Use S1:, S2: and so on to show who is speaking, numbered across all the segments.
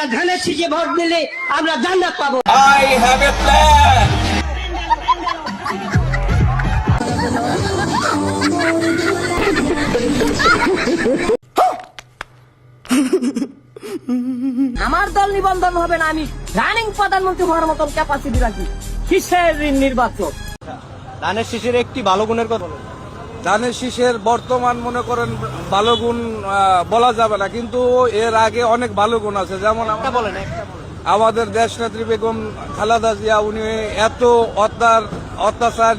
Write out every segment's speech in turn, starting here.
S1: আমরা ধানের শীষে ভোট দিলে আমরা জান্নাত পাবো।
S2: I have a plan.
S3: আমার দল নিবন্ধন হবে না, আমি রানিং প্রধানমন্ত্রী হওয়ার মতন ক্যাপাসিটি রাখি। কিসের নির্বাচন?
S4: ধানের শীষের একটি ভালো গুণের কথা।
S5: ধানের শীষের বর্তমান মনে করেন ভালো গুণ বলা যাবে না, কিন্তু এর আগে অনেক ভালো গুণ আছে। যেমন
S4: বলেন
S5: আমাদের দেশনেত্রী বেগম খালেদা জিয়া, উনি এত অত্যাচার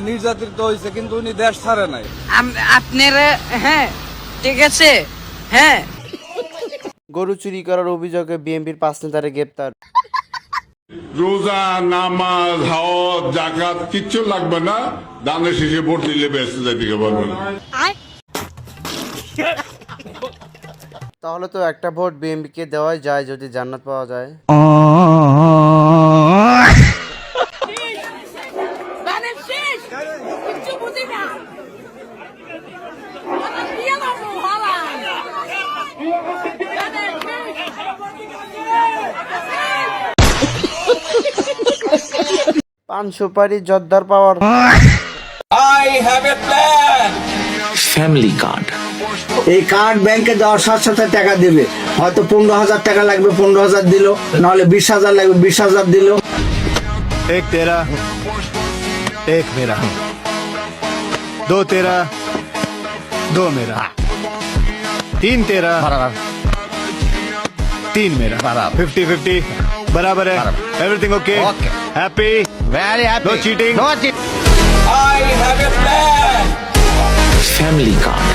S5: নির্যাতিত হয়েছে, কিন্তু উনি দেশ ছাড়ে নাই।
S3: আপনারা হ্যাঁ ঠিক আছে হ্যাঁ।
S4: গরু চুরি করার অভিযোগে বিএনপির 5 নেতারে গ্রেপ্তার।
S6: রোজা, নামাজ, হজ, জাকাত কিচ্ছু লাগবে না, ধানের শীষে ভোট দিলে ব্যস্ত যাইতে পারবেন।
S4: তাহলে তো একটা ভোট বিএনপি কে দেওয়াই যায় যদি জান্নাত পাওয়া যায়। পান সুপারি জর্দার পাওয়ার।
S2: I have a plan.
S7: Family card.
S8: এই কার্ড ব্যাংকে দেওয়ার সাথে সাথে টাকা দেবে। হয়তো 15,000 টাকা লাগবে, 15,000 দিল, নাহলে 20,000 লাগবে, 20,000 দিল।
S9: एक तेरा एक मेरा, दो तेरा दो मेरा, तीन तेरा 3 मेरा, 50-50 बराबर है। Everything okay? Happy? Very happy. No cheating? No cheating.
S2: I have a plan.
S7: Family card.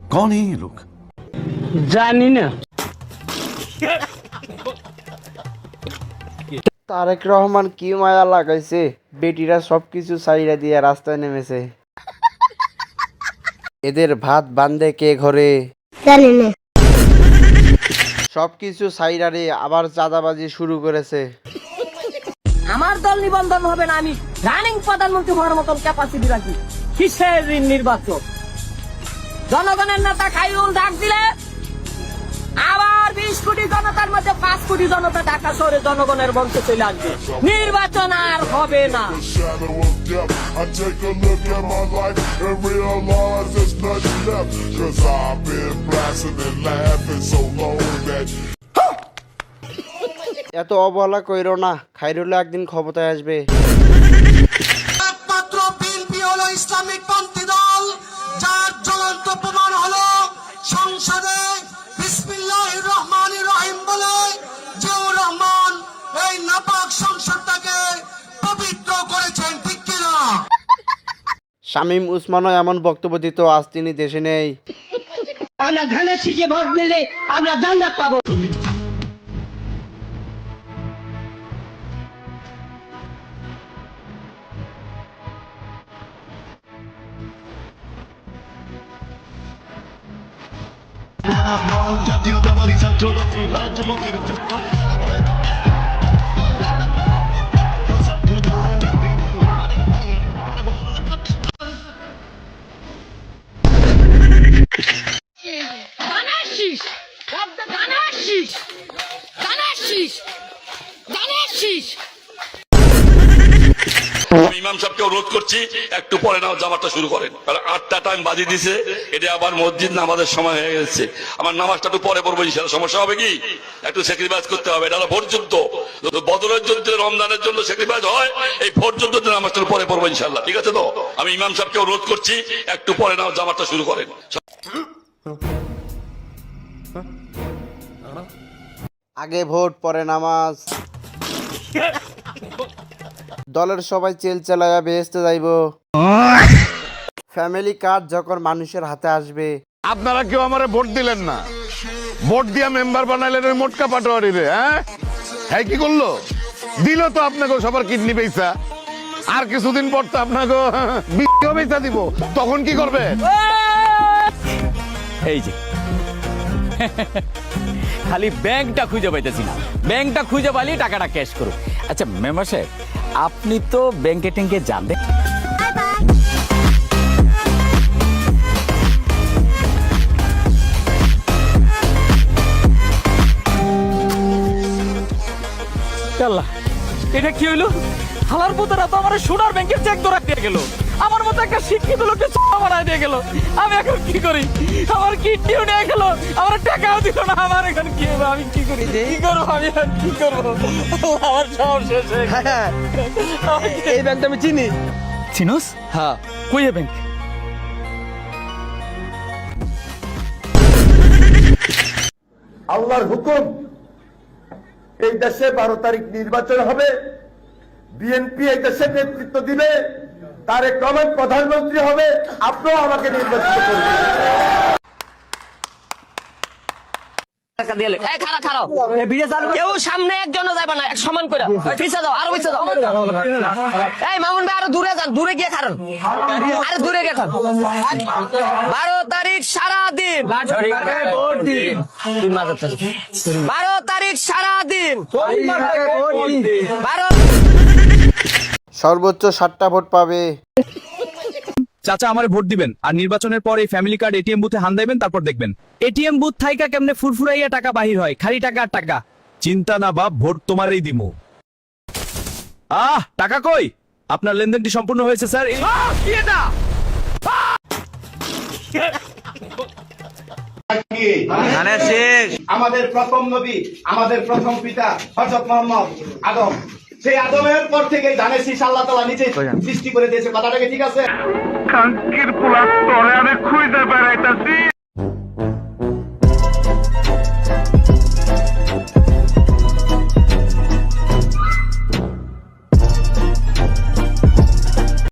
S9: कौन है ये लोग?
S1: জানি না।
S4: তারেক রহমান কি মায়া লাগাইছে, বেটিরা সবকিছু ছাইড়া দিয়ে রাস্তায় নেমেছে। এদের ভাত বান্ধে কে ঘরে?
S10: জানি না।
S4: সবকিছু ছাইড়া রে আবার চাঁদাবাজি শুরু করেছে।
S3: আমার দল নিবন্ধন হবে না, আমি রানিং প্রধানমন্ত্রী হওয়ার মতন ক্যাপাসিটি রাখি। কিসের নির্বাচন? জনগণের নেতা খাইরুল ডাক দিলে আবার 20 কোটি জনতার মধ্যে 5 কোটি জনতা ঢাকা শহরে জনগণের মঞ্চে চলে আসবে। নির্বাচন আর হবে না।
S4: এত অবহেলা কইরো না, খাইরুল একদিন ক্ষমতায় আসবে।
S11: একমাত্র বিএনপি হলো ইসলামিক পন্থী দল, যার জ্বলন্ত প্রমাণ হলো সংসদে বিসমিল্লাহির রহমানির রহিম বলে জিয়াউর রহমান এই নাপাক সংসদটাকে পবিত্র করেছেন, ঠিক কিনা?
S4: শামীম উসমানও এমন বক্তব্য দিত, আজ তিনি দেশে নেই।
S1: আমরা ধানের শীষে ভোট দিলে আমরা জান্নাত পাবো।
S9: জাতীয়তাবাদী ছাত্র
S12: ইমাম সাহেবকে অনুরোধ করছি একটু পরে নাও জামাতটা শুরু করেন, কারণ 8টা টাইম বাজিয়ে দিছে, এটা আবার মসজিদ নামাজের সময় হয়ে গেছে। আমার নামাজটা একটু পরে পড়বো ইনশাআল্লাহ। সমস্যা হবে কি? একটু স্যাক্রিফাইস করতে হবে, এটা হলো ভোট যুদ্ধ। বদরের যুদ্ধে রমজানের জন্য স্যাক্রিফাইস হয়, এই ভোট যুদ্ধের নামাজটা পরে পড়বো ইনশাআল্লাহ, ঠিক আছে তো? আমি ইমাম সাহেবকে অনুরোধ করছি একটু পরে নাও জামাতটা শুরু করেন।
S4: আগে ভোট পরে নামাজ। দলের সবাই চেল চালায়া বেহেস্তে যাইব। ফ্যামিলি কার্ড যখন মানুষের হাতে আসবে,
S9: আপনারা কেউ আমারে ভোট দিলেন না, ভোট দিয়া মেম্বার বানাইলেন ওই মোটকা পাটোয়ারি রে। হ্যাঁ কি করলো? দিল তো আপনাকে সবার কিডনি পয়সা, আর কিছুদিন পর তো আপনাকে বিক্রিও পয়সা দিব, তখন কি করবে?
S10: এই যে খালি ব্যাংকটা খুঁজে পাইতেছি না, ব্যাংকটা খুঁজে পাইলে টাকাটা ক্যাশ করো। আচ্ছা মেম্বার সাহেব, আপনি তো ব্যাংকে ট্যাঙ্কে যান দেখ। আল্লাহ, এটা কি হইলো? হালার পুতরা তো আমার সোনার ব্যাংকের চেক ধরা দিয়ে গেল, আমার মতো একটা শিক্ষিত লোককে চোখা বানায় দিয়ে গেল। আমি এখন কি করি? আমার কিডনিও নিয়ে গেল, আমার টাকাও দিল না। আমার এখন কি হবে? আমি কি করি? কি করবো? আমি এখন কি করবো? আমার সব শেষ হয়ে গেল।
S1: এই ব্যাংকটা আমি চিনি।
S10: চিনোস? হ্যাঁ। কই এ ব্যাংক?
S8: আল্লাহর হুকুম, এই দেশে 12 তারিখ নির্বাচন হবে, বিএনপি এই দেশের নেতৃত্ব দিবে, তারেক রহমান প্রধানমন্ত্রী হবে, আপনিও আমাকে নির্বাচিত করবেন।
S3: কেউ সামনে একজন যাবে না, এক সমান করে পিছিয়ে যাও, আরো পিছিয়ে যাও। এই মামুন ভাই আরো দূরে যান, দূরে গিয়ে খারান, আরে দূরে গিয়ে খান। 12 তারিখ সারাদিন 12 তারিখ সারাদিন 12।
S4: সর্বোচ্চ 7টা ভোট পাবে।
S10: চাচা আমারে ভোট দিবেন, আর নির্বাচনের পর এই ফ্যামিলি কার্ড এটিএম বুথে হান দিবেন, তারপর দেখবেন এটিএম বুথ থাইকা কেমনে ফুরফুরাইয়া টাকা বাহির হয়, খালি টাকা আর টাকা। চিন্তা না বাপ, ভোট তোমারই দিমু। টাকা কই? আপনার লেনদেনটি সম্পূর্ণ হয়েছে স্যার। কি এটা?
S8: আমাদের প্রথম নবী, আমাদের প্রথম পিতা হযরত মুহাম্মদ আদম, সেই আদমের পর থেকে ধানের শীষ আল্লাহ তাআলা নিচে সৃষ্টি করে দিয়েছে। কথাটা কি ঠিক আছে?
S9: কাঙ্কির পোলা তোরে আমি খুঁজে বেড়াইতাছি।